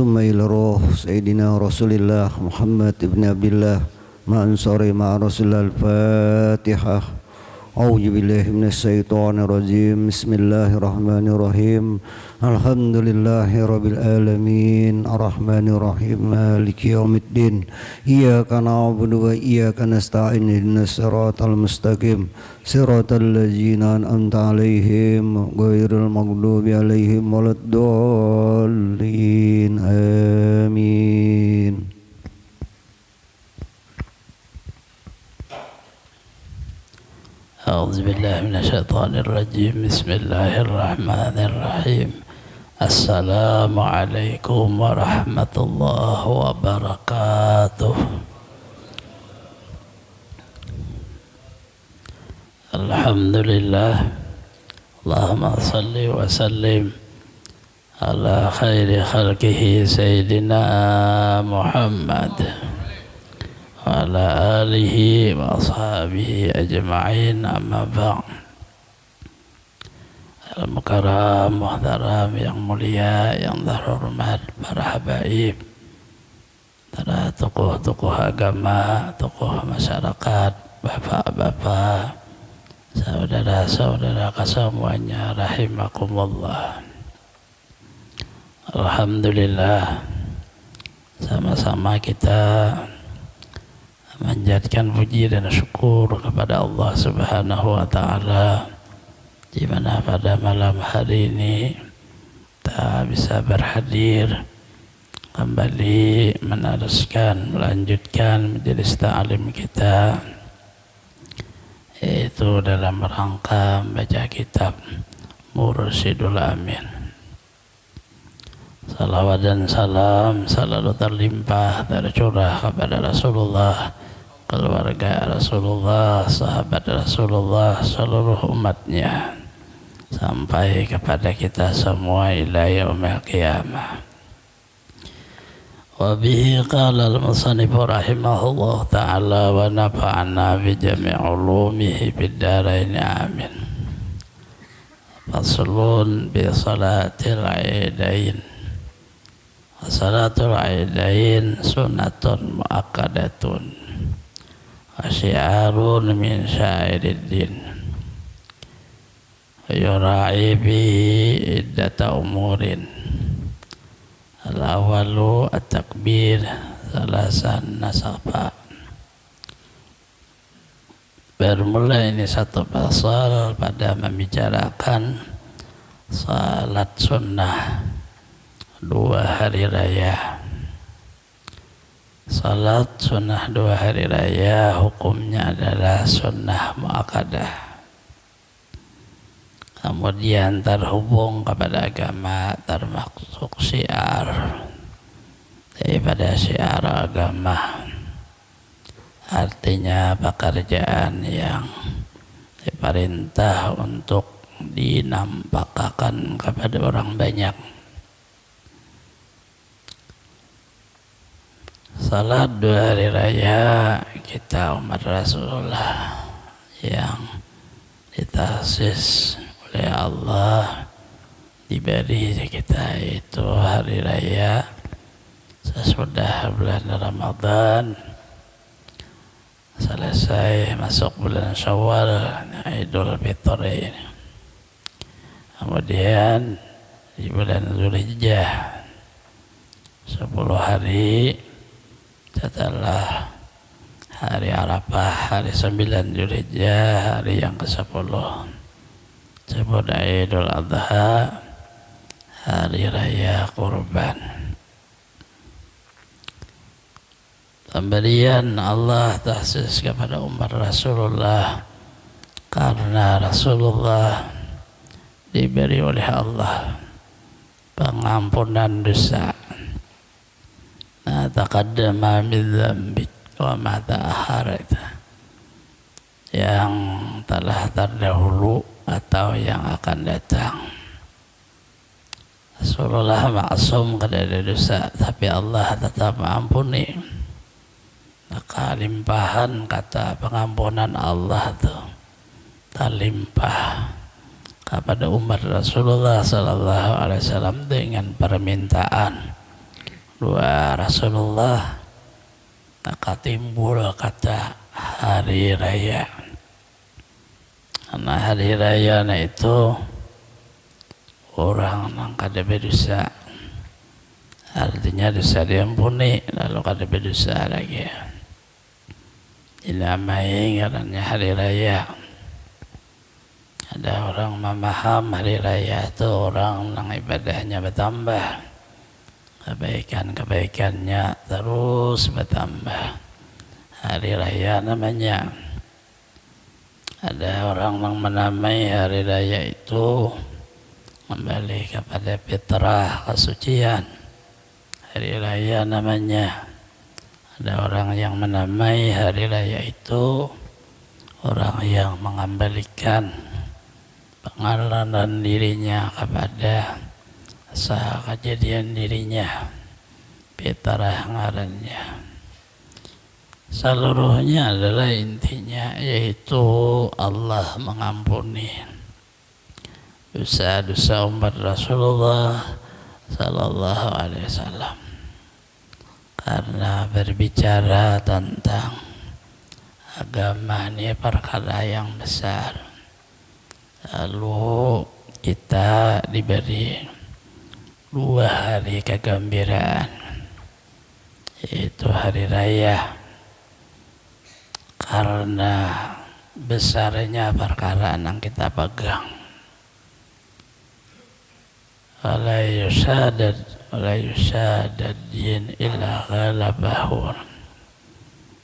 ثم إلى روح سيدنا رسول الله محمد بن عبد الله مع أنصاري مع رسول الله. الفاتحة. أعوذ بالله من الشيطان الرجيم. بسم الله الرحمن الرحيم. الحمد لله رب العالمين الرحمن الرحيم مالك يوم الدين. إياك نعبد وإياك نستعين اهدنا الصراط المستقيم صراط الذين أنعمت عليهم غير المغضوب عليهم ولا الضالين. آمين. أعوذ بالله من الشيطان الرجيم. بسم الله الرحمن الرحيم. السلام عليكم ورحمة الله وبركاته. الحمد لله. اللهم صل وسلم على خير خلقه سيدنا محمد وعلى آله وأصحابه أجمعين. أما بعد. Al-Mukarram, Muhtaram, yang mulia, yang terhormat, para habaib, para tokoh-tokoh agama, tokoh masyarakat, bapak-bapak, saudara-saudara semuanya, rahimakumullah. Alhamdulillah, sama-sama kita menjadikan puji dan syukur kepada Allah Subhanahu wa Ta'ala, di mana pada malam hari ini kita bisa berhadir kembali melanjutkan majelis ta'lim kita, yaitu dalam rangka membaca kitab Mursyidul Amin. Salawat dan salam selalu terlimpah tercurah kepada Rasulullah, keluarga Rasulullah, sahabat Rasulullah, seluruh umatnya, sampai kepada kita semua ila yaumil qiyamah. Wa bihi qala al-musannif rahimahullah ta'ala wa nafa'ana bi jami' ulumihi bid dharain amin. Faslun bi salatil aidain. Salatul aidain sunnatun muakkadatun wa syi'arun min sya'iriddin. Yura'i bihi iddata umurin. Al-awalu at-takbir salasan nasafa. Bermula ini satu pasal pada membicarakan salat sunnah 2 hari raya. Salat sunnah 2 hari raya hukumnya adalah sunnah muakkadah. Kemudian terhubung kepada agama, termasuk syiar daripada syiar agama, artinya pekerjaan yang diperintah untuk dinampakkan kepada orang banyak. Salat 2 hari raya kita umat Rasulullah yang ditasis oleh Allah, diberi kita itu hari raya sesudah bulan Ramadan, selesai masuk bulan Syawal, Idul Fitri. Kemudian di bulan Zulhijjah 10 hari setelah hari Arafah, hari 9 Zulhijjah, hari yang ke-10 disebut Idul Adha, hari raya kurban. Pemberian Allah tahsis kepada umat Rasulullah karena Rasulullah diberi oleh Allah pengampunan dosa. Ma taqaddama min dzambik wa ma ta'akhkhara, yang telah terdahulu atau yang akan datang. Rasulullah maksum dari dosa, tapi Allah tetap mengampuni. Maka limpahan kata pengampunan Allah itu terlimpah kepada umat Rasulullah sallallahu alaihi wasallam dengan permintaan dua Rasulullah, maka timbul kata hari raya. Karena hari raya itu orang yang kada berdosa, artinya dosa diampuni lalu kada berdosa lagi, dinamai karena hari raya. Ada orang memaham hari raya itu orang yang ibadahnya bertambah, kebaikannya terus bertambah, hari raya namanya. Ada orang yang menamai hari raya itu kembali kepada fitrah, kesucian, hari raya namanya. Ada orang yang menamai hari raya itu orang yang mengembalikan pengalaman dirinya kepada asal kejadian dirinya, fitrah ngarannya. Seluruhnya adalah intinya yaitu Allah mengampuni dosa-dosa umat Rasulullah sallallahu alaihi wasallam. Karena berbicara tentang agama ini perkara yang besar. Lalu kita diberi 2 hari kegembiraan, yaitu hari raya. Karena besarnya perkara yang kita pegang. Wala yusadad din illa ghalabahu.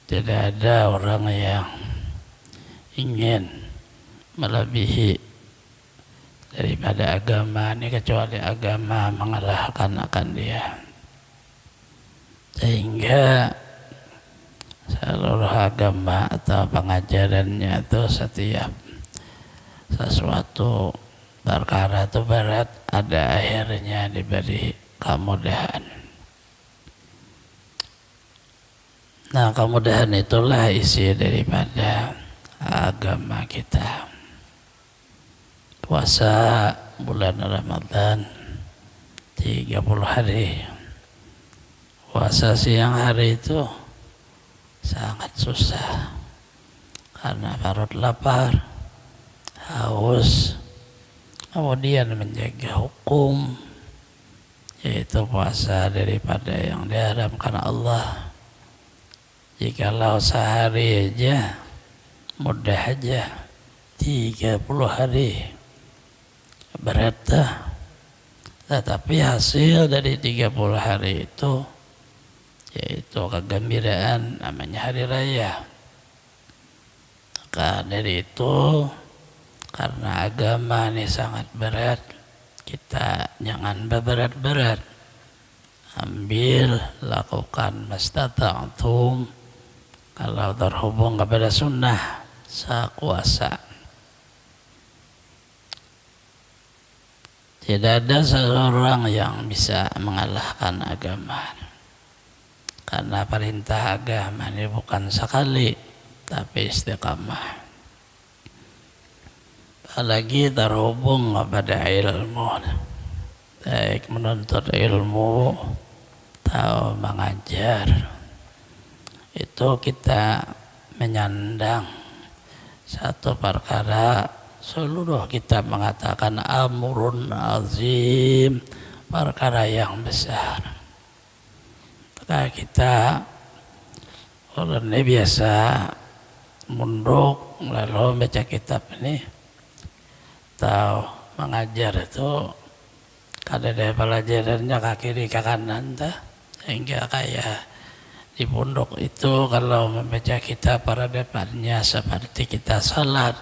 Tidak ada orang yang ingin melebihi daripada agama ini kecuali agama mengalahkan akan dia. Sehingga seluruh agama atau pengajarannya itu setiap sesuatu perkara itu berat, ada akhirnya diberi kemudahan. Nah, kemudahan itulah isi daripada agama kita. Puasa bulan Ramadan 30 hari. Puasa siang hari itu sangat susah karena perut lapar, haus, kemudian menjaga hukum, yaitu puasa daripada yang diharamkan Allah. Jikalau sehari aja, mudah aja, 30 hari, berat dah. Tetapi hasil dari 30 hari itu, yaitu kegembiraan, namanya hari raya. Maka dari itu, karena agama ini sangat berat, kita jangan berat-berat. Ambil, lakukan mastata'tum. Kalau terhubung kepada sunnah, sekuasa. Tidak ada seorang yang bisa mengalahkan agama. Karena perintah agama ini bukan sekali, tapi istiqamah. Apalagi terhubung kepada ilmu, baik menuntut ilmu atau mengajar, itu kita menyandang satu perkara, seluruh kita mengatakan amrun azim, perkara yang besar. Maka kita orang ini biasa munduk lalu baca kitab ini atau mengajar itu kada ada pelajarannya ke kiri ke kanan sehingga kayak di pondok itu kalau membaca kitab pada depannya seperti kita salat,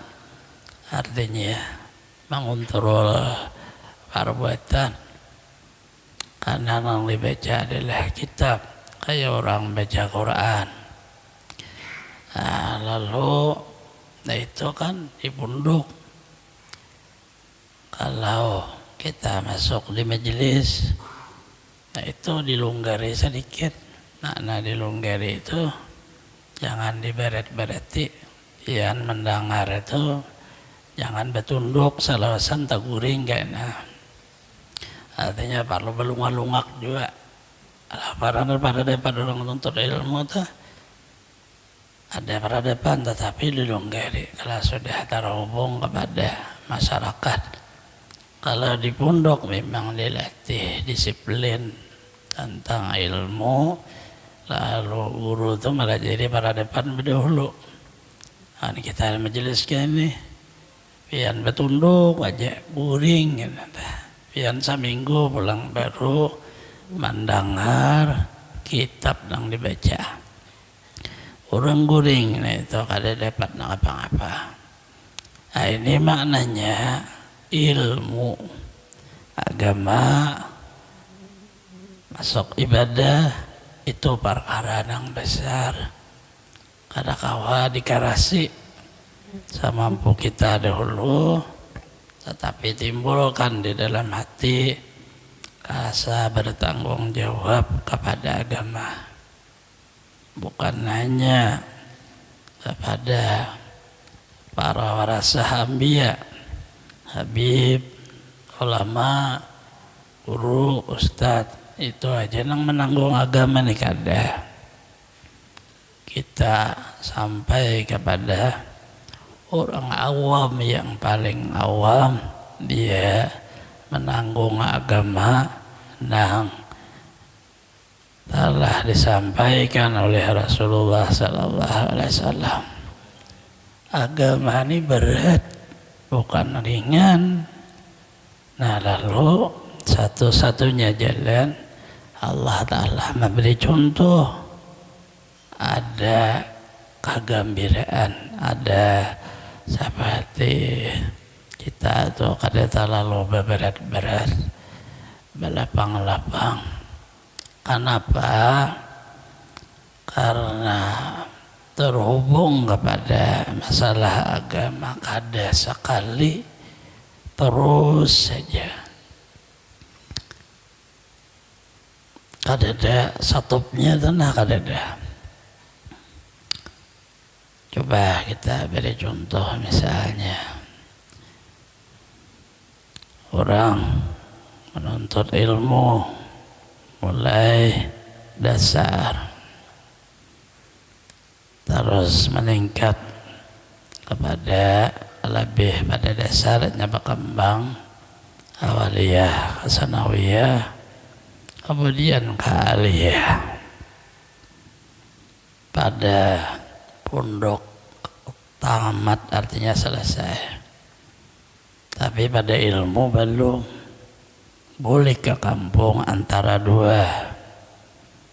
artinya mengontrol perbuatan. Karena yang dibaca adalah kitab, kayak orang baca Quran. Nah, lalu itu kan di pondok. Kalau kita masuk di majelis, nah itu dilunggari sedikit. Nah dilunggari itu jangan dibaret-bareti, yang mendengar itu jangan betunduk salawasan taguring kayaknya. Artinya perlu belungak-lungak juga. Para orang menuntut ilmu tuh ada peradaban tetapi dilonggari kalau sudah terhubung kepada masyarakat. Kalau di pondok memang dilatih disiplin tentang ilmu, lalu guru itu malah jadi peradaban berdahulu. Nah, kita majelis ini pian betunduk aja guring gitu. Pian seminggu pulang baru mendengar kitab yang dibaca. Orang guring nah itu kada dapat apa-apa. Nah, ini maknanya ilmu agama masuk ibadah itu perkara yang besar. Kada kawa dikarasi semampu kita dahulu, tetapi timbulkan di dalam hati rasa bertanggung jawab kepada agama. Bukan hanya kepada para warasah anbiya, habib, ulama, guru, ustadz, itu aja yang menanggung agama nih kada. Kita sampai kepada orang awam yang paling awam, dia menanggung agama yang telah disampaikan oleh Rasulullah Sallallahu Alaihi Wasallam. Agama ini berat, bukan ringan. Nah, lalu satu-satunya jalan Allah Ta'ala memberi contoh, ada kegembiraan, ada seperti kita itu kada terlalu berat-berat, belapang-lapang. Kenapa? Karena terhubung kepada masalah agama kada sekali terus saja. Kada ada satupnya tanah kada ada. Coba kita beri contoh misalnya orang menuntut ilmu mulai dasar terus meningkat kepada lebih pada dasarnya berkembang awaliyah ke sanawiyah kemudian ke aliyah. Pada pondok tamat artinya selesai, tapi pada ilmu belum. Boleh ke kampung antara dua,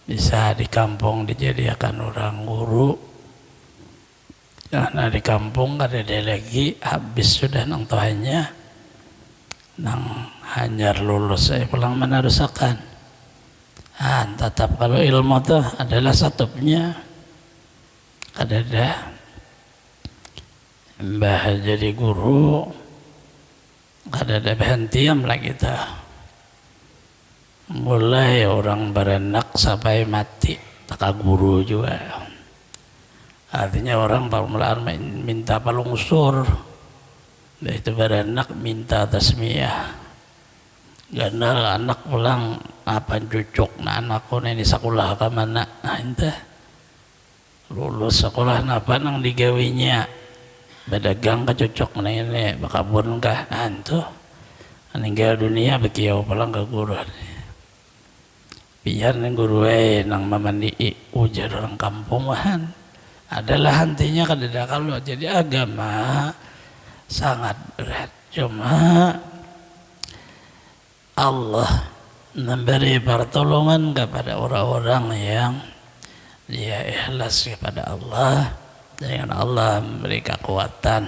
bisa di kampung dijadikan orang guru, karena di kampung kada ada lagi, habis sudah nang tuanya, nang hanyar lulus saya pulang menerusakan. Tetap kalau ilmu itu adalah satunya, kada ada mbah jadi guru, kada ada berhentian lagi kita. Mulai orang beranak sampai mati tak guru juga. Artinya orang permulaan minta palungsur, itu beranak minta tasmiyah. Gandal anak pulang apa cucuk na anakku ini sekolah ke mana? Nah entah lulus sekolah apa nang digawinya berdagang ke cucuk na ini bakabun kah? Nah itu meninggal dunia bekiau pulang ke guru. Biar neng guru nang mamandi ujar orang kampungan adalah hantinya kadada kalau jadi agama sangat berat. Cuma Allah memberi pertolongan kepada orang-orang yang dia ikhlas kepada Allah, dengan Allah memberi kekuatan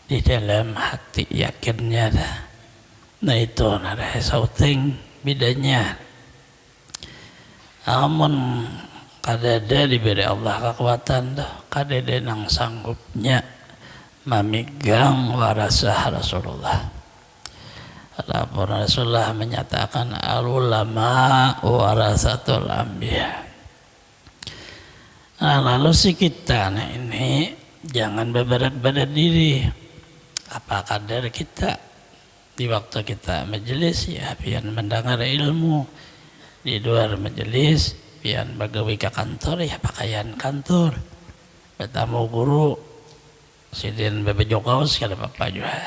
di dalam hati yakinnya. Nah itu ada sauting bedanya. Amun kadada diberi Allah kekuatan dah, kadada nang sanggupnya memegang warasah Rasulullah. Adapun Rasulullah menyatakan al-ulama warasatul anbiya. Nah, lalu si kita ini jangan berat-berat diri. Apa kadar kita di waktu kita majelis ya biar mendengar ilmu. di luar majelis pian bagawi ke kantor ya pakaian kantor, bertamu guru sidin bebejo kaos kada apa juga,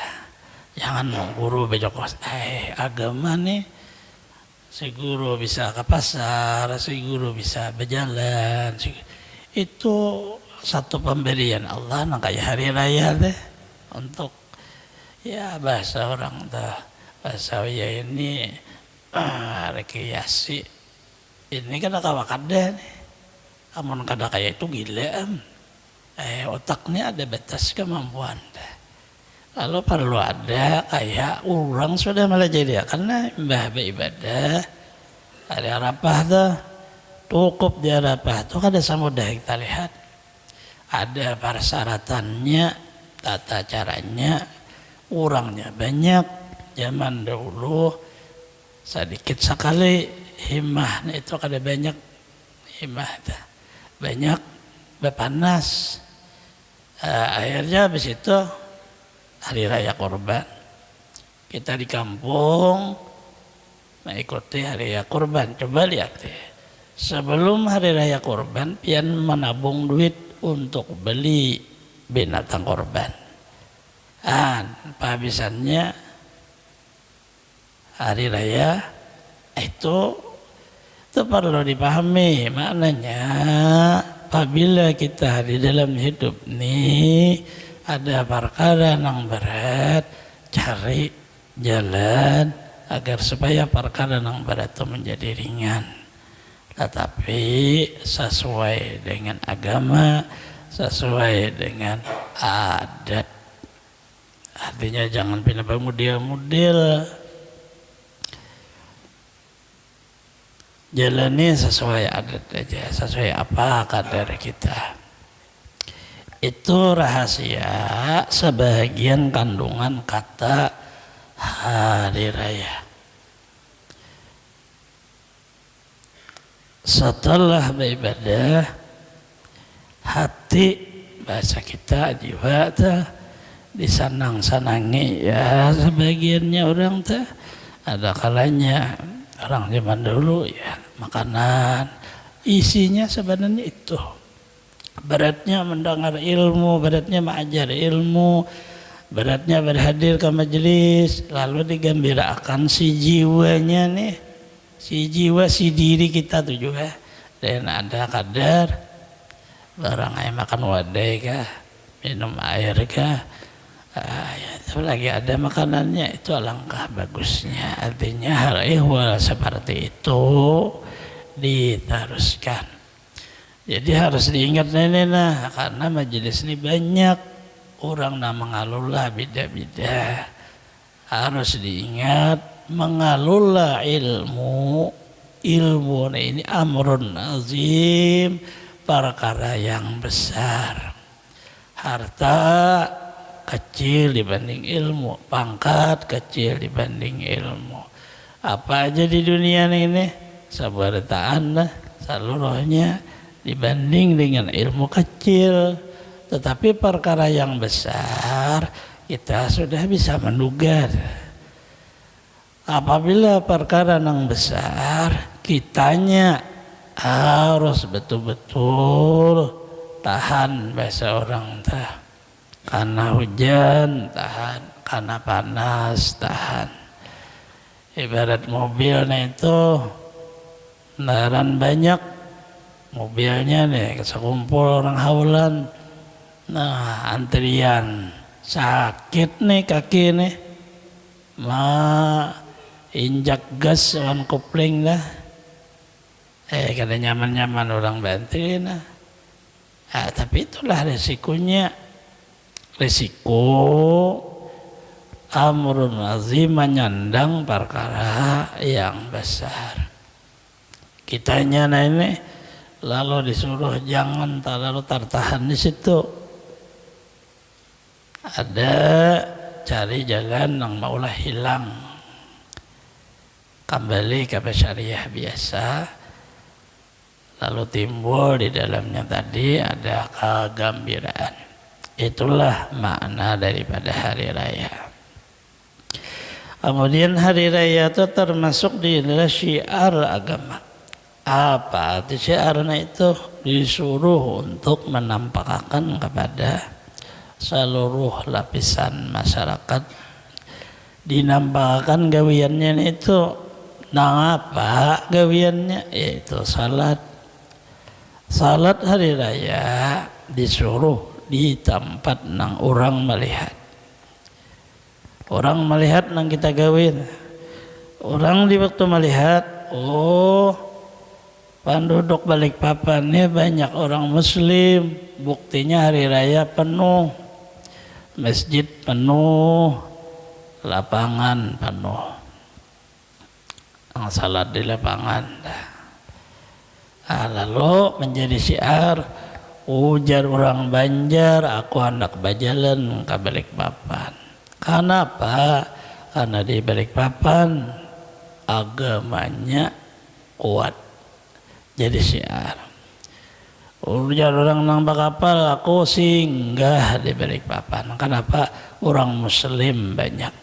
jangan guru bejo kaos. Agama nih, si guru bisa ke pasar, si guru bisa berjalan, itu satu pemberian Allah nang kayak hari raya deh untuk ya bahasa orang dah bahasa ya ini rekreasi ini kan kada nih, amun kada kayak itu gila otaknya ada batas kemampuan deh. Lalu perlu ada kayak orang sudah malah jadi karena mbah ibadah ada Arafah tuh cukup di Arafah tuh kada semudah kita lihat, ada persyaratannya, tata caranya, orangnya banyak. Zaman dahulu sedikit sekali himmah itu kada banyak himmah banyak berpanas. Akhirnya habis itu hari raya kurban kita di kampung mengikuti hari raya kurban. Coba lihat sebelum hari raya kurban pian menabung duit untuk beli binatang korban. Penghabisannya hari raya itu perlu dipahami maknanya. Apabila kita di dalam hidup ini ada perkara yang berat, cari jalan agar supaya perkara yang berat itu menjadi ringan. Tetapi sesuai dengan agama, sesuai dengan adat. Artinya jangan pindah model-model. Jalani sesuai adat aja, sesuai apa kadar kita. Itu rahasia sebagian kandungan kata hari raya. Setelah beribadah, hati bahasa kita jiwa disanang-sanangi ya sebagiannya orang ada kalanya orang zaman dulu ya makanan isinya sebenarnya itu beratnya mendengar ilmu, beratnya mengajar ilmu, beratnya berhadir ke majelis, lalu digembirakan si jiwanya nih, si jiwa si diri kita tuh juga. Dan ada kadar barang ayam makan wadai kah, minum air kah, lagi ada makanannya, itu alangkah bagusnya. Artinya hal ihwal seperti itu diteruskan. Jadi harus diingat nenek karena majelis ini banyak orang yang mengalulah beda-beda. Harus diingat mengalulah ilmu ini amrun azim, perkara yang besar. Harta kecil dibanding ilmu, pangkat kecil dibanding ilmu. Apa aja di dunia ini sabarataan lah seluruhnya dibanding dengan ilmu kecil. Tetapi perkara yang besar kita sudah bisa menduga. Apabila perkara yang besar kitanya harus betul-betul tahan bahasa orang karena hujan tahan, karena panas tahan. Ibarat mobilnya itu kendaraan banyak, mobilnya nih sekumpul orang haulan, nah antrian sakit nih kaki nih, injak gas on kopling dah, kada nyaman-nyaman orang bantuin nah. Tapi itulah resikonya. Risiko amrun azim menyandang perkara yang besar. Kitanya ini lalu disuruh jangan terlalu tertahan di situ. Ada cari jalan yang maulah hilang, kembali ke syariah biasa. Lalu timbul di dalamnya tadi ada kegembiraan. Itulah makna daripada hari raya. Kemudian hari raya itu termasuk di syiar agama. Apa arti syiarnya itu? Disuruh untuk menampakkan kepada seluruh lapisan masyarakat, dinampakkan gawiannya itu. Nah apa gawiannya? Yaitu salat. Salat hari raya disuruh di tempat nang orang melihat. Orang melihat nang kita gawin. Orang di waktu melihat, oh penduduk Balikpapan ini banyak orang muslim, buktinya hari raya penuh, masjid penuh, lapangan penuh, salat di lapangan. Nah, lalu menjadi syiar, ujar orang Banjar, aku hendak berjalan ke Balikpapan. Kenapa? Karena di Balikpapan agamanya kuat, jadi syiar. Ujar orang nang bakapal, aku singgah di Balikpapan. Kenapa? Orang muslim banyak.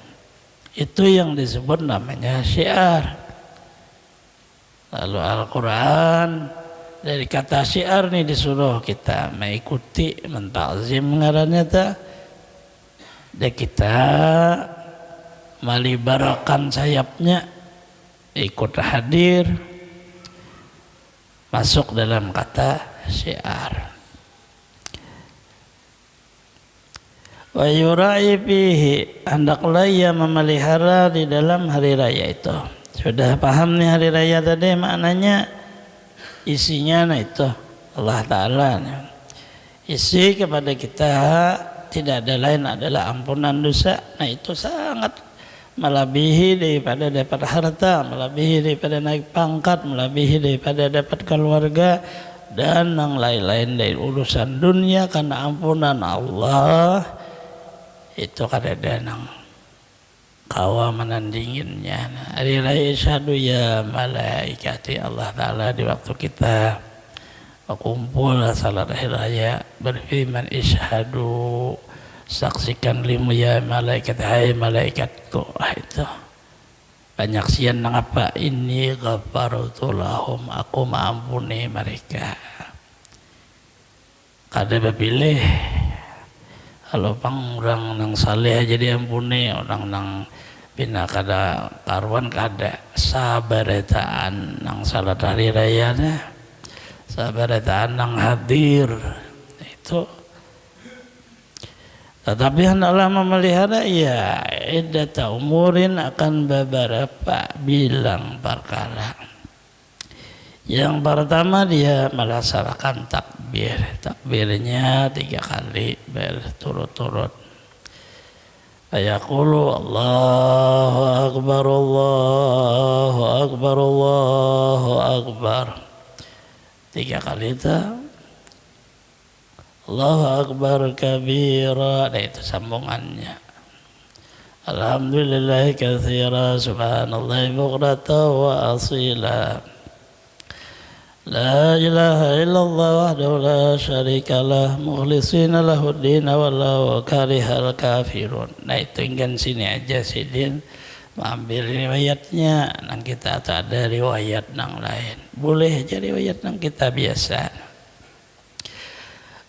Itu yang disebut namanya syiar. Lalu Al-Quran dari kata syiar nih disuruh kita mengikuti, mentakzim ngarannya ta. Dan kita melibarakan sayapnya, ikut hadir, masuk dalam kata syiar. Wa yura'i fihi, hendaklah ia memelihara di dalam hari raya itu. Sudah paham nih hari raya tadi maknanya, isinya nah itu Allah Ta'ala isi kepada kita tidak ada lain adalah ampunan dosa. Nah itu sangat melebihi daripada dapat harta, melebihi daripada naik pangkat, melebihi daripada dapat keluarga dan yang lain-lain dari urusan dunia. Karena ampunan Allah itu kadada nang kawa menandinginnya. Hari raya isyhadu ya malaikati, Allah Ta'ala di waktu kita berkumpul salat hari raya berfirman isyhadu, saksikan limu ya malaikat, hai malaikatku. Itu banyak sian nang apa, ini ghafartu lahum, aku mengampuni mereka. Kada bepilih kalau pang orang nang saleh aja diampuni, orang nang bina kada karuan kada. Sabaretaan nang salat hari raya dah, sabaretaan nang hadir itu. Tetapi hendaklah memelihara ya iddata umurin, akan beberapa bilang perkara. Yang pertama dia melaksanakan takbir. Takbirnya 3 kali berturut-turut. Ayaqulu Allahu Akbar, Allahu Akbar, Allahu Akbar. 3 kali itu. Allahu Akbar kabira. Nah itu sambungannya. Alhamdulillah katsira, subhanallah bukratan wa asila. La ilaha illallah wahdahu la syarika lah, mukhlishina lahuddin walau karihal kafirun. Nah itu ingin sini aja sidin ambil riwayatnya, nang kita tak ada riwayat nang lain. Boleh aja riwayat nang kita biasa.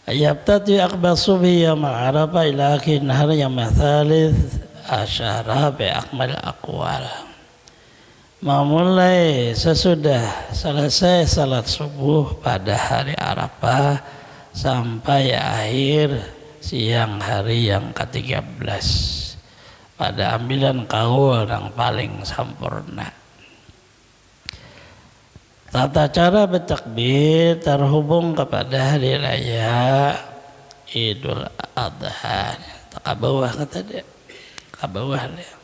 Yabtati akbar subi yawm Arafah ila akhir nahar yawm thalith asyara bi akmal aqwal. Memulai sesudah selesai salat subuh pada hari Arafah sampai akhir siang hari yang ke-13 pada ambilan kaul yang paling sempurna. Tata cara bertakbir terhubung kepada hari raya Idul Adha. Tak bawah kata dia, ke bawah dia.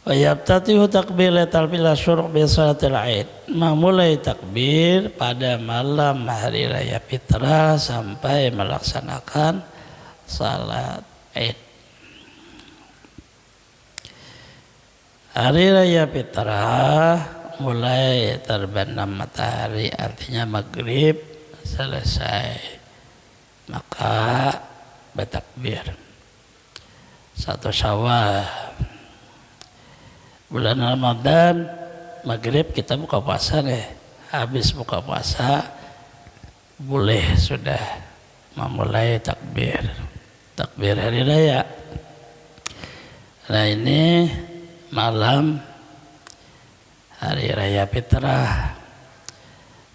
Wa yabtatihu takbiratal fil asyur bi salatil Aid. Memulai takbir pada malam hari raya Fitrah sampai melaksanakan salat Aid. Hari raya Fitrah mulai terbenam matahari, artinya maghrib selesai, maka bertakbir. 1 Syawal bulan Ramadan maghrib kita buka puasa deh, habis buka puasa boleh sudah memulai takbir hari raya. Nah ini malam hari raya fitrah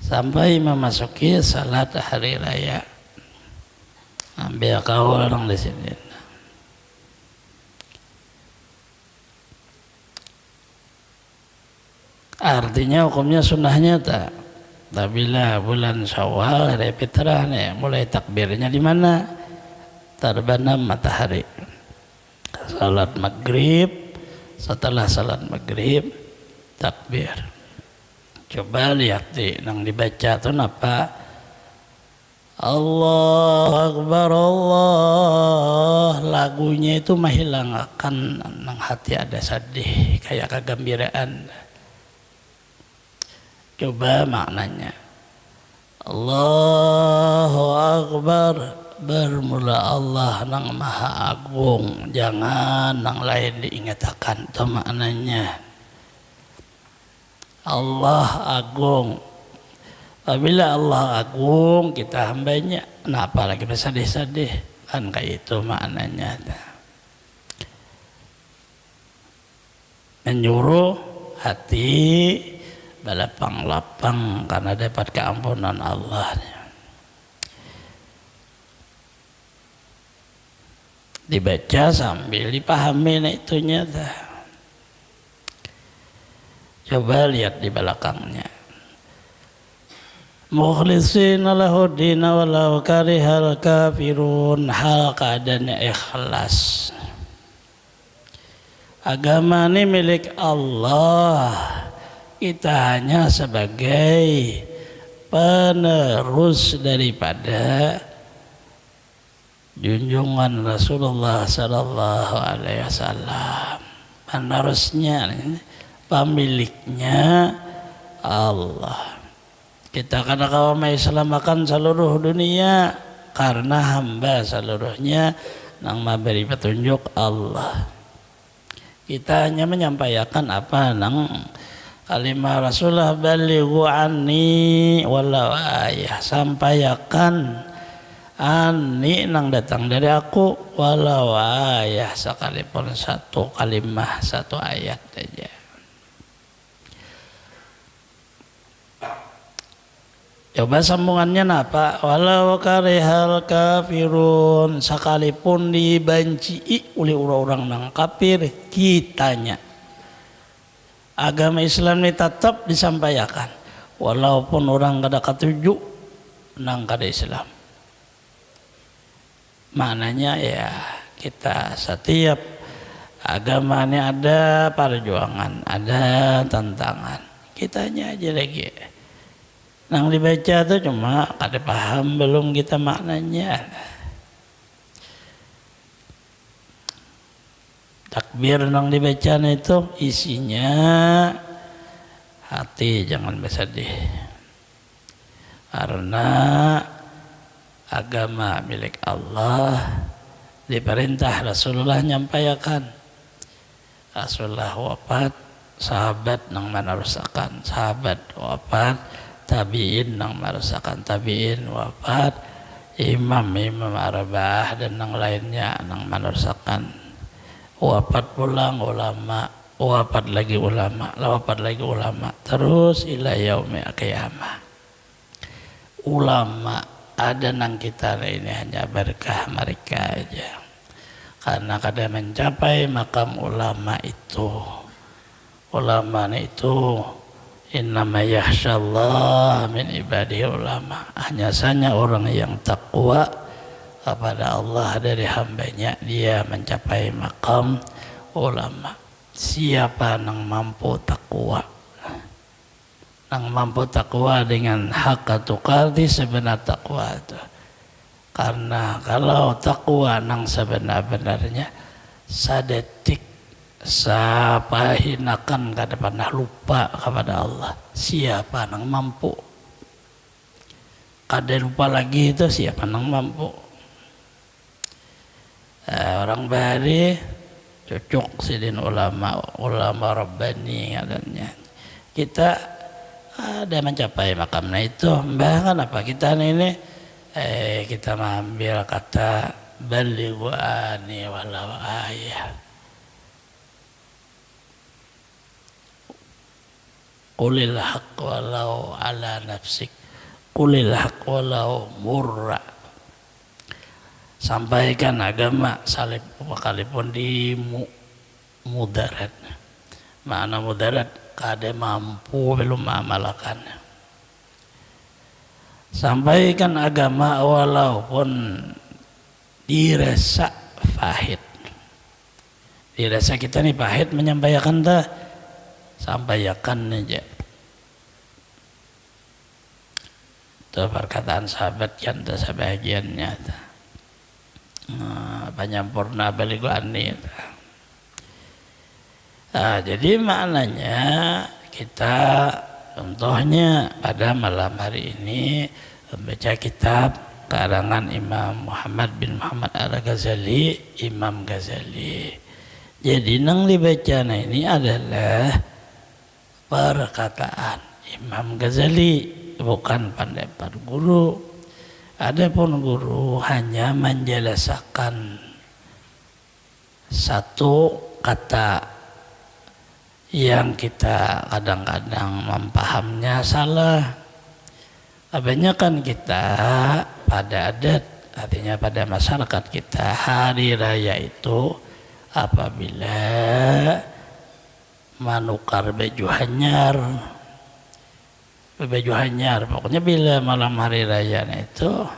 sampai memasuki salat hari raya. Ambil kaul orang di sini. Artinya hukumnya sunnahnya tak. Apabila bulan Syawal hari fitrah nih, mulai takbirnya di mana? Terbenam matahari. Salat maghrib, setelah salat maghrib takbir. Coba lihat nang dibaca tuh apa? Allahu Akbar Allah. Lagunya itu menghilangkan nang hati ada sedih kayak kegembiraan. Coba maknanya. Allahu Akbar, bermula Allah nang maha agung, jangan nang lain diingatkan. Itu maknanya. Allah agung. Apabila Allah agung, kita hambanya, kenapa lagi bersedih-sedih? Kan kayak itu maknanya. Menyuruh hati balapang-lapang karena dapat keampunan Allah. Dibaca sambil dipahami itunya. Coba lihat di belakangnya. Mukhlishina lahuddin walau karihal kafirun, hal keadaannya ikhlas. Agama ini milik Allah. Kita hanya sebagai penerus daripada junjungan Rasulullah sallallahu alaihi wasallam. Penerusnya, pemiliknya Allah. Kita karena kaum Islam akan seluruh dunia karena hamba seluruhnya nang memberi petunjuk Allah. Kita hanya menyampaikan apa nang kalimah Rasulullah, balighu anni walau ayah, sampaikan ani nang datang dari aku walau ayah, sekalipun satu kalimah, satu ayat saja. Coba sambungannya apa? Walau karihal kafirun, sekalipun dibenci oleh orang-orang nang kafir, kitanya agama Islam ini tetap disampaikan walaupun orang kada ketujuh nang kada Islam. Maknanya ya kita setiap agama ini ada perjuangan, ada tantangan. Kitanya aja lagi nang dibaca tuh cuma kada paham belum kita maknanya. Takbir nang dibaca itu isinya hati jangan bersedih. Karena agama milik Allah, diperintah Rasulullah nyampaikan. Rasulullah wafat, sahabat nang meneruskan, sahabat wafat, tabiin nang meneruskan, tabiin wafat, imam arba'ah dan nang lainnya nang meneruskan. Wafat pulang ulama, wafat lagi ulama, wafat lagi ulama, terus ila yaumil qiyamah. Ulama ada nang kita ini hanya berkah mereka aja, karena kada mencapai makam ulama itu. Ulama itu innama yakhsyallah min ibadihi ulama, hanya saja orang yang takwa kepada Allah dari hambanya, dia mencapai makam ulama. Siapa nang mampu takwa, nang mampu takwa dengan hak tuqati sebenar takwa itu. Karena kalau takwa nang sebenar-benarnya sadetik sapahinakan kada pernah lupa kepada Allah. Siapa nang mampu kada lupa lagi itu, siapa nang mampu. Orang Bali cocok sidin ulama rabbani katanya. Kita ada mencapai makamnya itu. Bahkan apa kita ini kita mengambil kata balighu ani walau ayah. Qulil haqq walau ala nafsik. Qulil haqq walau murra. Sampaikan agama sekalipun di mudarat. Makna mudarat kada mampu belum mengamalkan. Sampaikan agama walaupun dirasa pahit. Dirasa kita nih pahit menyampaikan dah, sampaikan aja. Itu perkataan sahabat kan sebagiannya. Penyampurna balighu anni. Jadi maknanya kita contohnya pada malam hari ini membaca kitab karangan Imam Muhammad bin Muhammad Al-Ghazali, Imam Ghazali. Jadi yang dibaca ini adalah perkataan Imam Ghazali, bukan pendapat guru. Adapun guru hanya menjelaskan satu kata yang kita kadang-kadang memahamnya salah. Kebanyakan kita pada adat, artinya pada masyarakat kita, hari raya itu apabila menukar baju hanyar, pokoknya bila malam hari raya itu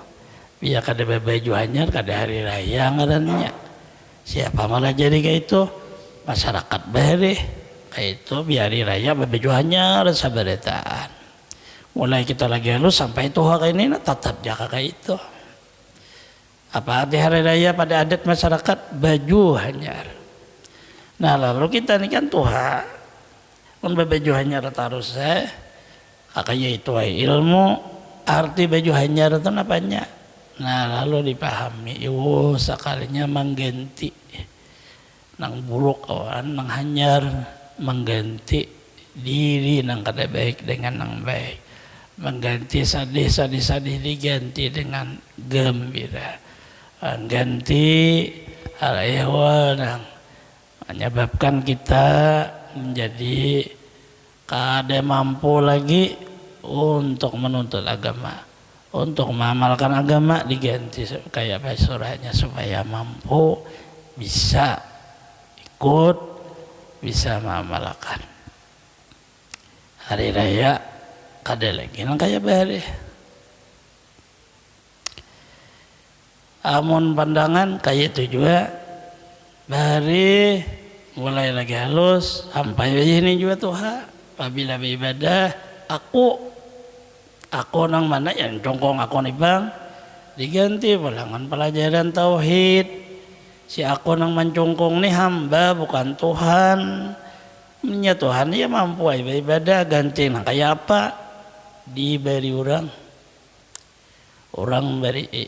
biar kada baju hanyar kada hari raya ngarannya. Siapa malah jadi kayak itu masyarakat bare itu biari raya baju hanyar sabaretaan. Mulai kita lagi halus sampai itu hari ini tetap jaga kayak itu. Apa di hari raya pada adat masyarakat baju hanyar. Nah lalu kita ini kan tuha pun baju hanyar terus kakaknya itu ilmu arti baju hanyar itu apanya. Nah lalu dipahami sekalinya mengganti nang buruk kawan nang hanyar, mengganti diri nang kada baik dengan nang baik, mengganti sadih diganti dengan gembira, mengganti hal ehwal nang menyebabkan kita menjadi kada mampu lagi untuk menuntut agama, untuk mengamalkan agama, diganti kayak surahnya supaya mampu bisa ikut, bisa mengamalkan. Hari raya kada lagi nang kaya bahari. Amun pandangan kaya itu juga bahari mulai lagi halus sampai ini juga tuha. Apabila beribadah aku nang mana yang congkong aku nih bang, diganti pulangan pelajaran tauhid. Si aku nang mencungkung nih hamba bukan Tuhan. Nya Tuhan ya mampu ibadah ganti nang kayak apa diberi orang beri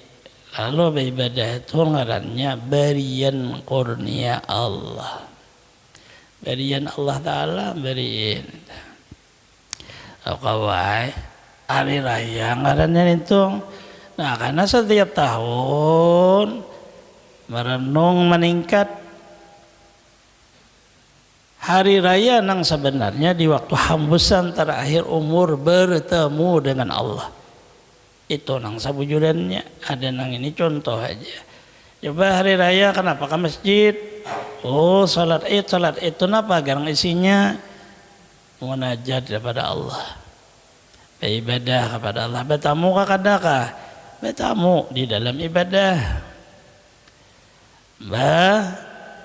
lalu beribadah itu ngarannya berian kurnia Allah, berian Allah Ta'ala beriin kawai hari raya ngarannya itu. Nah karena setiap tahun merenung meningkat hari raya nang sebenarnya di waktu hambusan terakhir umur bertemu dengan Allah itu nang sabujudannya ada nang ini contoh aja. Coba hari raya kenapa ke masjid? Salat itu napa garang isinya munajat kepada Allah, beribadah kepada Allah, bertamu kadakah bertamu di dalam ibadah.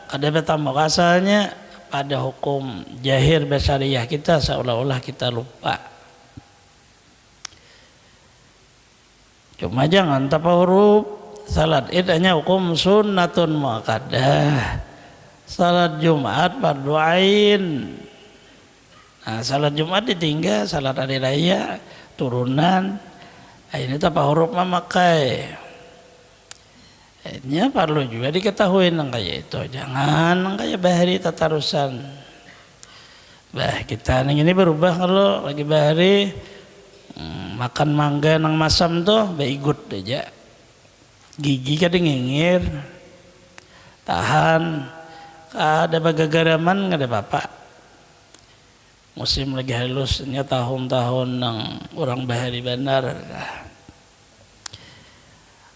Kada bertamu asalnya pada hukum jahir basyariah kita seolah-olah kita lupa. Cuma jangan tanpa huruf. Salat Id hanya hukum sunnatun muakkadah. Salat Jumat fardu ain. Nah, salat Jumat ditinggal, salat hari raya turunan. Ini tanpa huruf memakai. Ini perlu juga diketahui nang kayak itu. Jangan nang kayak bahari tatarusan. Bah kita ini berubah kalau lagi bahari makan mangga nang masam tuh beigut aja. Gigi kadang ngingir. Tahan. Ada bagagaraman nggak ada apa-apa. Musim lagi halusnya tahun-tahun nang orang bahari benar.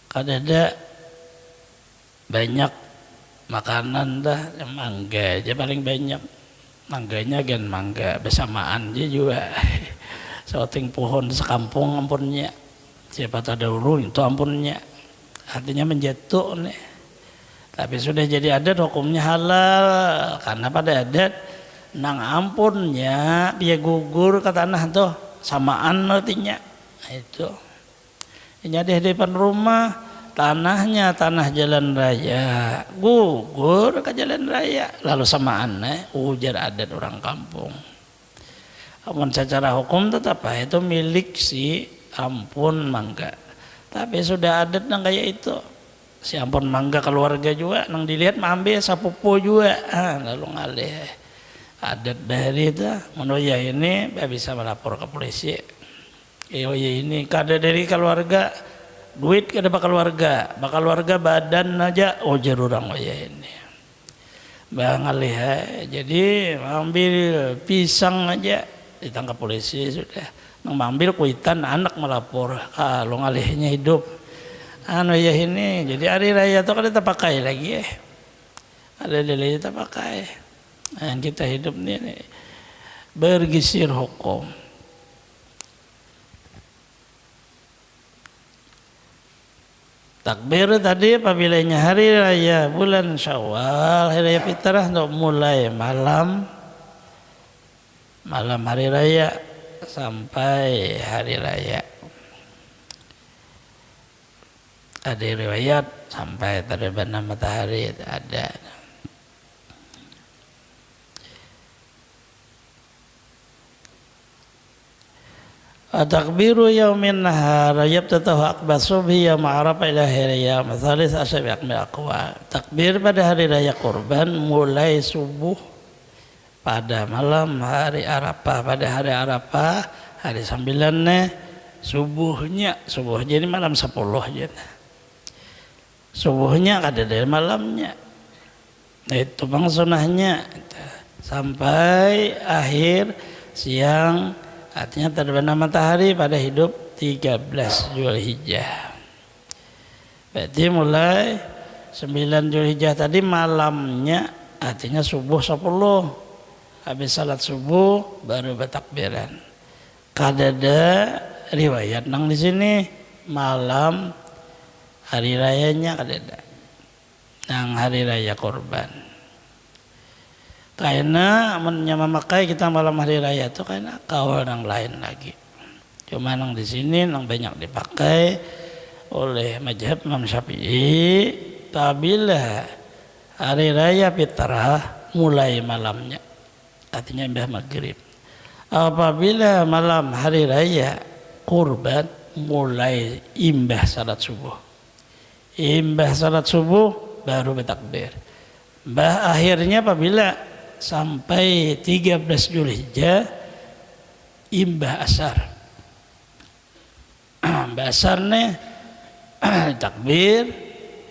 Kadada banyak makanan dah mangga aja paling banyak. Mangganya gen mangga bersamaan aja juga. Sauting pohon sekampung ampunnya. Siapa tahu dahulu itu ampunnya. Artinya menjatuh nih. Tapi sudah jadi adat hukumnya halal. Karena pada adat nang ampunnya dia gugur ke tanah tuh samaan artinya. Itu. Ini ada di depan rumah. Tanahnya tanah jalan raya, gugur ke jalan raya, lalu samaan ujar adat orang kampung. Amun secara hukum tetap itu milik si ampun mangga. Tapi sudah adat nang kayak itu, si ampun mangga keluarga juga, nang dilihat mambe sapupu juga, lalu ngalih adat dari itu, menurut ya ini bisa melapor ke polisi. Ya ini kada dari keluarga. Duit kada bakal warga badan aja ujar orang ya ini bang alih jadi ambil pisang aja ditangkap polisi sudah mengambil kuitan anak melapor kalau ngalihnya hidup ya ini jadi hari raya itu kada terpakai lagi ada dalil terpakai kita hidup ini bergisir hukum. Takbir tadi apabila hari raya bulan Syawal, hari raya fitrah untuk mulai malam hari raya sampai hari raya. Ada riwayat sampai terbenam matahari ada. Takbiru yaumin nahar yabtatahu aqba subhi yaum arafa ila hari yaum thalith asyar bi'aqmil aqwa. Takbir pada hari raya kurban mulai subuh pada malam hari Arafah. Pada hari Arafah hari 9 subuhnya jadi malam 10 aja. Subuhnya ada dari malamnya. Nah, itu bang sunahnya sampai akhir siang. Artinya terbenam matahari pada hidup 13 Zulhijjah. Berarti mulai 9 Zulhijjah tadi malamnya artinya subuh 10. Habis salat subuh baru bertakbiran. Kadada riwayat nang di sini malam hari rayanya kadada. Nang hari raya kurban. Karena memakai kita malam hari raya itu karena kawal yang lain lagi. Cuma yang di sini yang banyak dipakai oleh mazhab Imam Syafi'i. Apabila hari raya fitrah mulai malamnya, artinya imbah maghrib. Apabila malam hari raya kurban mulai imbah salat subuh. Imbah salat subuh baru bertakbir. Akhirnya apabila sampai 13 Zulhijjah imbah asar. Imbah asar nih takbir,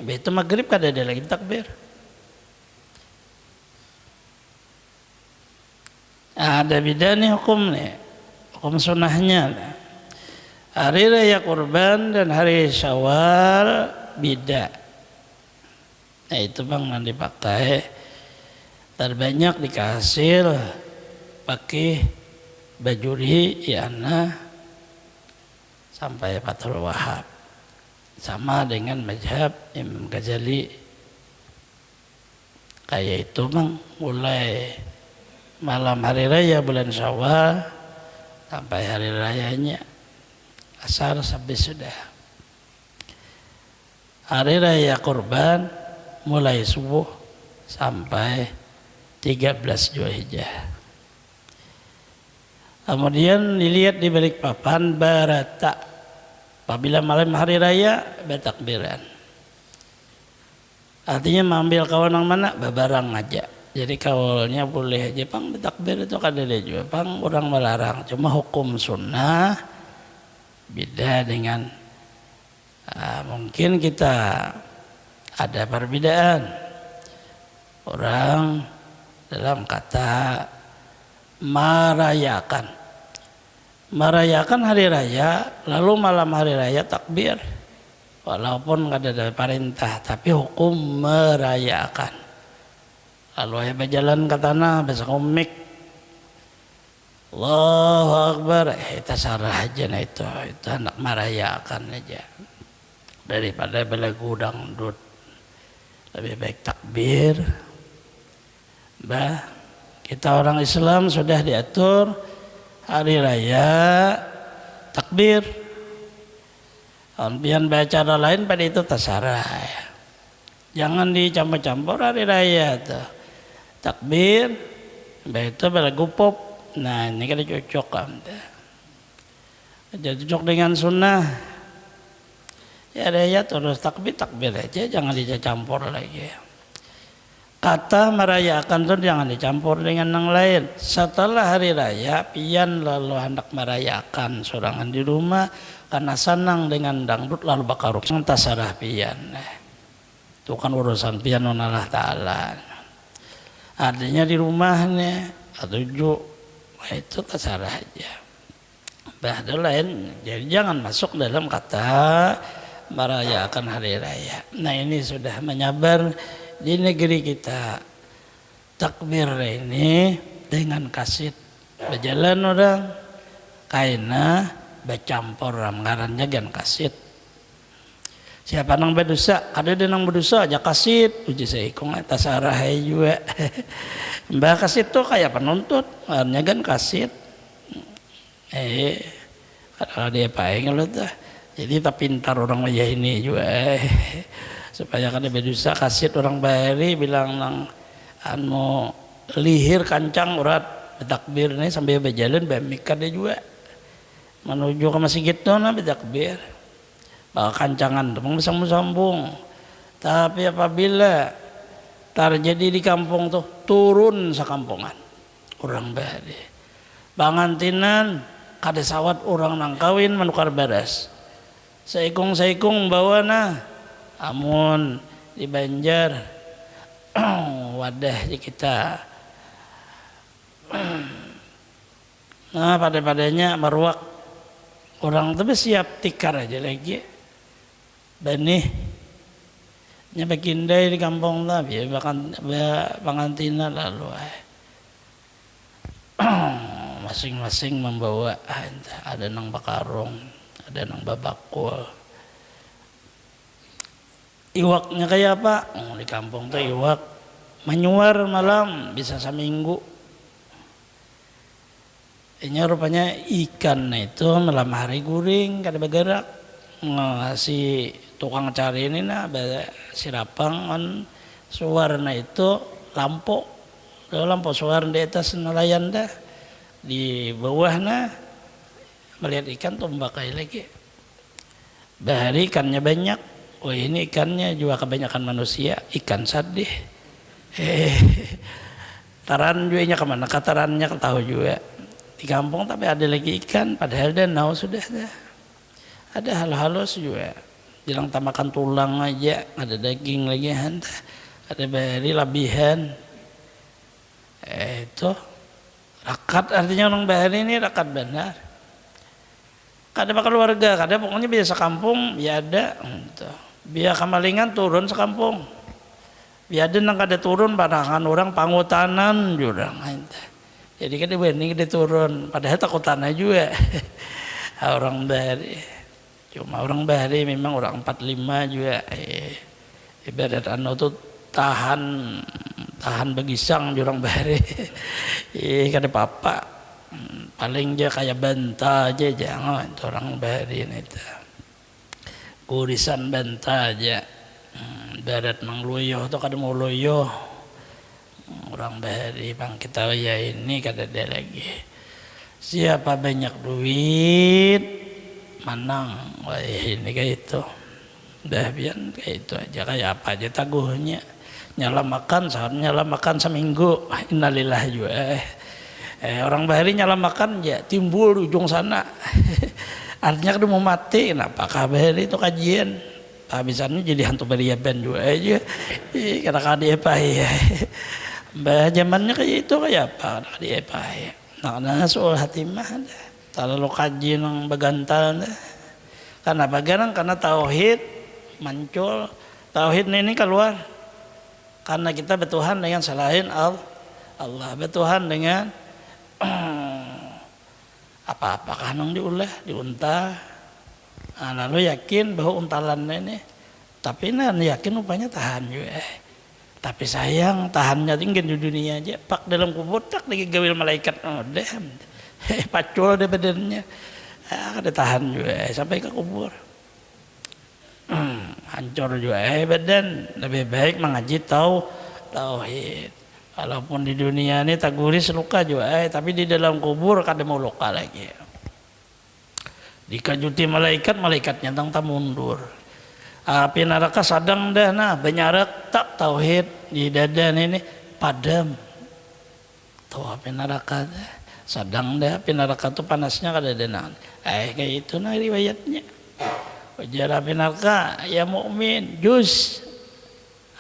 itu maghrib kada ada lagi takbir. Ada beda nih hukum nih, hukum sunnahnya. Hari raya kurban dan hari Syawal beda. Nah itu bang yang dipakai. Terbanyak dikasih pakai bajuri yana sampai Fathul Wahab sama dengan mazhab Imam Ghazali kayak itu bang mulai malam hari raya bulan Syawal sampai hari rayanya asar sampai sudah hari raya kurban mulai subuh sampai 13 Zulhijjah. Kemudian dilihat di balik papan barata. Apabila malam hari raya bertakbiran. Artinya mengambil kawan yang mana? Babarang aja. Jadi kaulnya boleh aja pang takbir itu kada ada juga pang orang melarang. Cuma hukum sunnah beda dengan mungkin kita ada perbedaan orang dalam kata merayakan hari raya lalu malam hari raya takbir walaupun kada ada perintah tapi hukum merayakan. Lalu ayah berjalan ke tanah bahasa komik Allahu Akbar itu sarah aja nah itu anak merayakan aja daripada belagu dangdut. Lebih baik takbir. Kita orang Islam sudah diatur hari raya takbir. Pian baca lain pada itu terserah. Jangan dicampur-campur hari raya tuh. Takbir, itu belagu pop. Nah ini kan cocok kan. Jadi cocok dengan sunnah. Ya raya terus takbir aja, jangan dicampur lagi. Kata merayakan itu jangan dicampur dengan yang lain. Setelah hari raya, pian lalu hendak merayakan sorangan di rumah karena senang dengan dangdut lalu bakar rukun tasarah pian. Itu kan urusan pian Allah Ta'ala. Artinya di rumahnya atau itu terserah aja. Bahasa lain, jadi jangan masuk dalam kata merayakan hari raya. Nah ini sudah menyabar di negeri kita. Takbir ini dengan kasit berjalan orang kaina bercampur ngarannya gan kasit. Siapa nang berdosa, ada nang berdosa aja kasit, uji seikung atas arah juga. Mbak kasit tuh kayak penuntut, artinya kan kasit. Kalau dia paling lo tuh, jadi tak pintar orang aja ini juga. Supaya kada berdosa kasit orang bahari bilang nang anu lihir kancang urat bertakbir nih sambil berjalan bemikar dia juga menuju ke masjid tuh nah bertakbir. Kancangan sambung-sambung. Tapi apabila terjadi di kampung tuh turun sekampungan orang bahari bangantinan kada sawat orang nang kawin menukar baras saikung bawa nah amun di Banjar wadah di kita nah pada-padanya maruak orang tapi siap tikar aja lagi benih nyabakindai di kampung tapi pangantina lalu masing-masing membawa ada nang bakarong ada nang babakul iwaknya kayak apa di kampung tuh iwak menyuar malam bisa seminggu ini rupanya ikan itu malam hari guring kada bergerak ngasih tukang cari ini nah sirapang kan suarna itu lampu suar di atas nelayan dah di bawah nah melihat ikan tumbak kayak lagi bahari ikannya banyak ini ikannya juga kebanyakan manusia ikan sadih taran juga kemana katarannya tahu juga di kampung tapi ada lagi ikan padahal danau sudah dah ada halus juga jelang tamakan tulang aja ada daging lagi ada bahari labihan itu rakat artinya orang bahari ini rakat benar kada bakal keluarga kada pokoknya biasa kampung ya ada biar kamalingan turun sekampung biar ada nang kada turun padangan orang pangutanan jurang jadi kada bening kada turun padahal takutannya juga orang bahari cuma orang bahari memang orang 45 juga ibarat anu tuh tahan begisang di orang bahari kada apa-apa paling dia kayak banta aja jangan orang bahari ini kurisan banta aja barat mangloyo tuh kada mau loyo orang bahari bang kita ya ini kada ada lagi siapa banyak duit manang wah ini kayak itu dah biar kayak itu aja kayak apa aja taguhnya nyala makan sahur, nyala makan seminggu, innalillah juga. Orang Bahari nyala makan ya timbul di ujung sana. Artinya udah mau mati, kenapa Bahari itu kajian? Habisannya jadi hantu beriaban juga aja. Kata dia apa ya? Bah zamannya kayak itu kayak apa? Kata dia apa ya? Nah, soal hatimah dah. Terlalu kaji nang bagantal dah. Karena bagaimana? Karena tauhid muncul, tauhid ini keluar. Karena kita bertuhan dengan selain Allah, bertuhan dengan apa-apakah nang diulah, diunta. Nah, lalu yakin bahwa untalan ini, tapi yakin rupanya tahan juga. Tapi sayang tahannya tinggi di dunia aja, pak dalam kubur tak lagi gawil malaikat, deh, pacul deh badannya, ada tahan juga sampai ke kubur, hancur juga badan. Lebih baik mengaji tauhid. Walaupun di dunia ini tak guris luka juga, tapi di dalam kubur kada mau luka lagi. Dikajuti malaikat, malaikatnya tak mundur. Api neraka sadang dah banyarak tak tauhid di dada ini padam. Tahu api neraka dah sadang dah, api neraka tu panasnya kada ada kayak itu riwayatnya. Ujar api neraka ya mukmin juz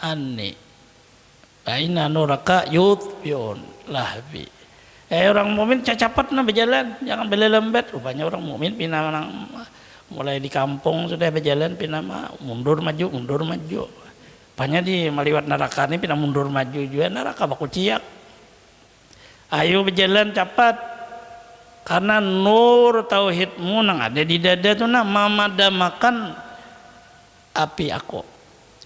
anni baina nuraka yutfiun lahbi. Orang mukmin cacapat berjalan, jangan bela lambat. Rupanya orang mukmin mulai di kampung sudah berjalan pindah mundur maju. Rupanya di meliwat neraka ini pindah mundur maju juga, neraka baku ciak. Ayo berjalan cepat. Karena nur tauhidmu nang ada di dada tu memadamkan api aku.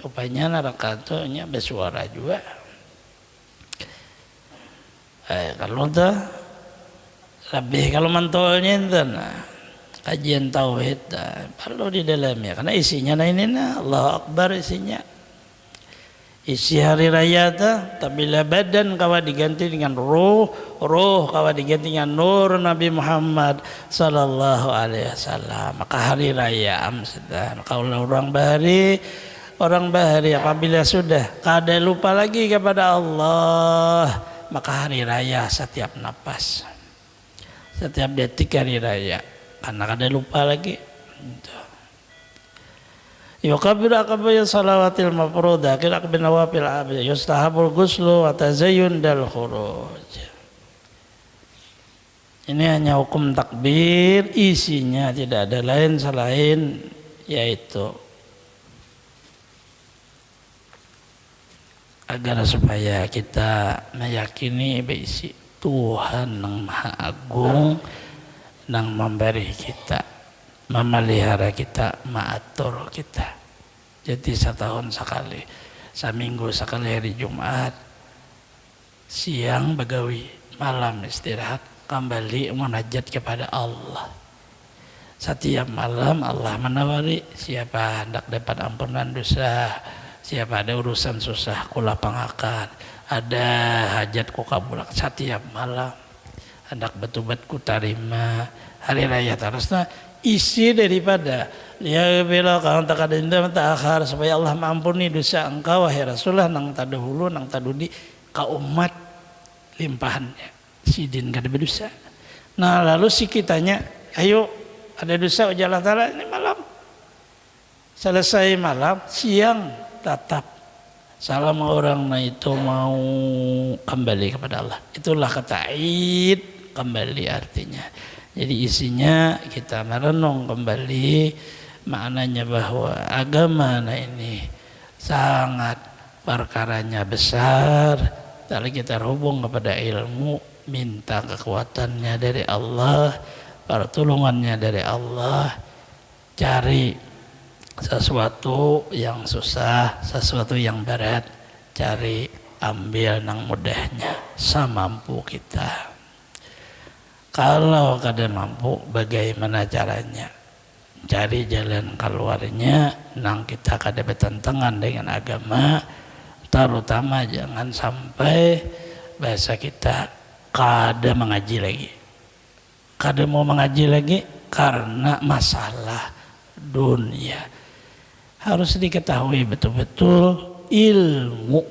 Rupanya neraka tu nya bersuara juga. Kalau dah lebih kalau mantolnya itu kajian tauhid perlu di dalamnya karena isinya ini Allah Akbar isinya. Isi hari raya tapi badan kawa diganti dengan roh kawa diganti dengan nur Nabi Muhammad sallallahu alaihi wasallam. Maka hari raya amsadah kalau orang bahari apabila sudah kada lupa lagi kepada Allah, maka hari raya setiap napas, setiap detik hari raya, karena kada lupa lagi. Yukabiru akabiru salawatil mafrudah kira bin nawafil abid yustahabul ghuslu wa tazayyun dal khuruj. Ini hanya hukum takbir, isinya tidak ada lain selain yaitu agar supaya kita meyakini bisi Tuhan yang Maha Agung yang memberi kita, memelihara kita, mengatur kita. Jadi setahun sekali, seminggu sekali hari Jumat, siang begawi, malam istirahat, kembali munajat kepada Allah. Setiap malam Allah menawari siapa hendak dapat ampunan dosa, siapa ada urusan susah ku lapangakan, ada hajat ku kabulkan. Setiap malam hendak betubat ku tarima. Hari raya terusnya isi daripada ya bila kau tak ada indah akhir supaya Allah mengampuni dosa engkau wahai Rasulullah nang tadahulu nang tadudi ka umat limpahannya sidin kada berdosa. Nah lalu si kitanya ayo ada dosa ujar Allah Ta'ala ini malam selesai malam siang tetap salam orang itu mau kembali kepada Allah. Itulah kata id kembali artinya. Jadi isinya kita merenung kembali maknanya bahwa agama ini sangat perkaranya besar. Kalau kita hubung kepada ilmu, minta kekuatannya dari Allah, pertolongannya dari Allah, cari sesuatu yang susah, sesuatu yang berat, cari ambil nang mudahnya, semampu kita. Kalau kada mampu, bagaimana caranya? Cari jalan keluarnya, nang kita kada bertentangan dengan agama, terutama jangan sampai bahasa kita kada mengaji lagi. Kada mau mengaji lagi karena masalah dunia. Harus diketahui betul-betul ilmu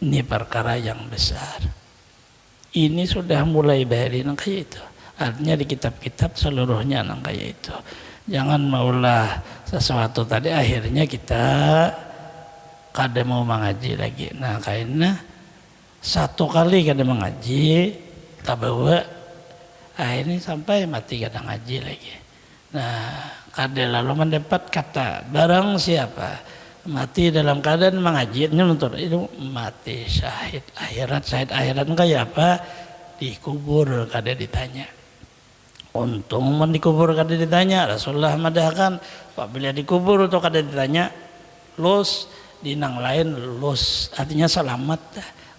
Ini perkara yang besar. Ini sudah mulai bayarin kayak itu. Artinya di kitab-kitab seluruhnya kayak itu. Jangan maulah sesuatu tadi akhirnya kita kada mau mengaji lagi. Nah karena satu kali kada mengaji, tak bawa akhirnya sampai mati kada ngaji lagi. Nah kada lalu mendapat kata barang siapa mati dalam keadaan mengaji itu mati syahid akhirat. Syahid akhirat kayak apa? Dikubur kada ditanya. Untung dikubur kada ditanya. Rasulullah madahkan apabila dikubur itu kada ditanya, los di nang lain los, artinya selamat.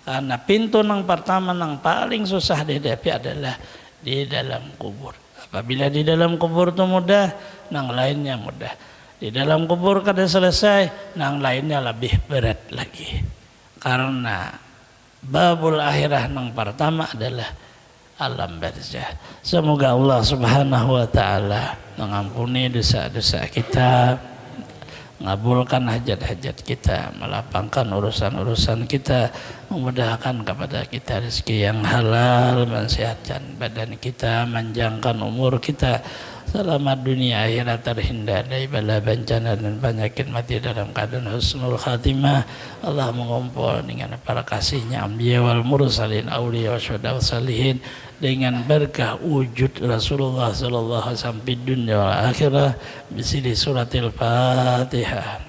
Karena pintu nang pertama nang paling susah dihadapi adalah di dalam kubur. Apabila di dalam kubur itu mudah, nang lainnya mudah. Di dalam kubur kada selesai, nang lainnya lebih berat lagi. Karena babul akhirah nang pertama adalah alam barzah. Semoga Allah Subhanahu wa taala mengampuni dosa-dosa kita, mengabulkan hajat-hajat kita, melapangkan urusan-urusan kita, memudahkan kepada kita rezeki yang halal, mensehatkan badan kita, manjangkan umur kita, selamat dunia akhirat, terhindar dari bala bencana dan penyakit, mati dalam keadaan husnul khatimah. Allah mengumpul dengan para kasihnya anbiya wal mursalin, auliya wa syuhada salihin, dengan berkah wujud Rasulullah sallallahu alaihi wasallam di dunia wal akhirah bisiri suratil Fatihah.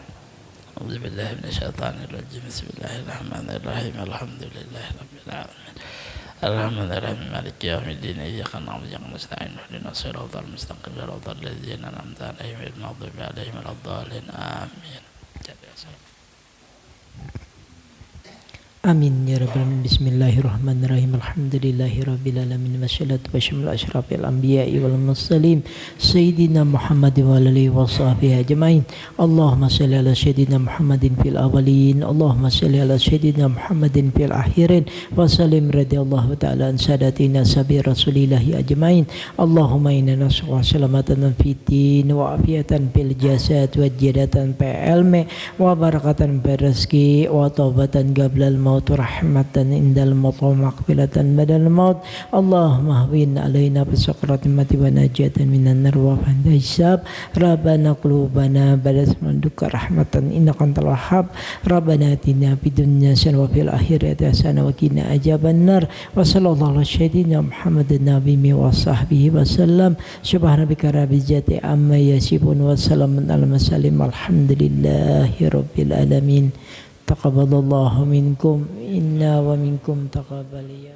A'udzubillahi minasyaitonir rajim. Bismillahirrahmanirrahim. Alhamdulillahirabbil alamin. Alhamdulillahirabbil maliki yaumiddin. Iyyaka na'budu wa iyyaka nasta'in. Ihdinas siratal mustaqim. Siratal ladzina an'amta 'alaihim ghairil maghdubi 'alaihim waladdallin. Amin. Amin ya rabbal alamin. Bismillahirrahmanirrahim. Alhamdulillahirabbil alamin. Wassalatu wassalamu ala asyrafil anbiya'i wal mursalin sayyidina Muhammad wa alihi wa sahbihi ajmain. Allahumma shalli ala sayyidina Muhammadin fil awwalin, Allahumma shalli ala sayyidina Muhammadin fil akhirin, wa sallim radhiyallahu ta'ala an sadatina sabi rasulillahi ajmain. Allahumma inna nas'aluka salamatan fid din wa afiatan fil jasad wa jidatan fil ilmi wa barakatan fil rizqi wa taubatan qablal maut rahmatan indal maut wa maghfiratan badal maut. Allahumma hawin alaina bi sakratil mati wa najatan minan nar wa fanda hisab. Rabbana qulubana badas manduka rahmatan innaka antal wahhab. Rabbana atina fid dunya hasanah wa fil akhirati hasanah wa qina adzabannar. Wa sallallahu ala sayyidina Muhammadin nabiyyi wa sahbihi wa sallam. Subhana rabbika rabbil izzati amma yasifun wa salamun alal mursalin walhamdulillahi rabbil alamin. Taqabbalallahu minkum inna wa minkum taqabbal ya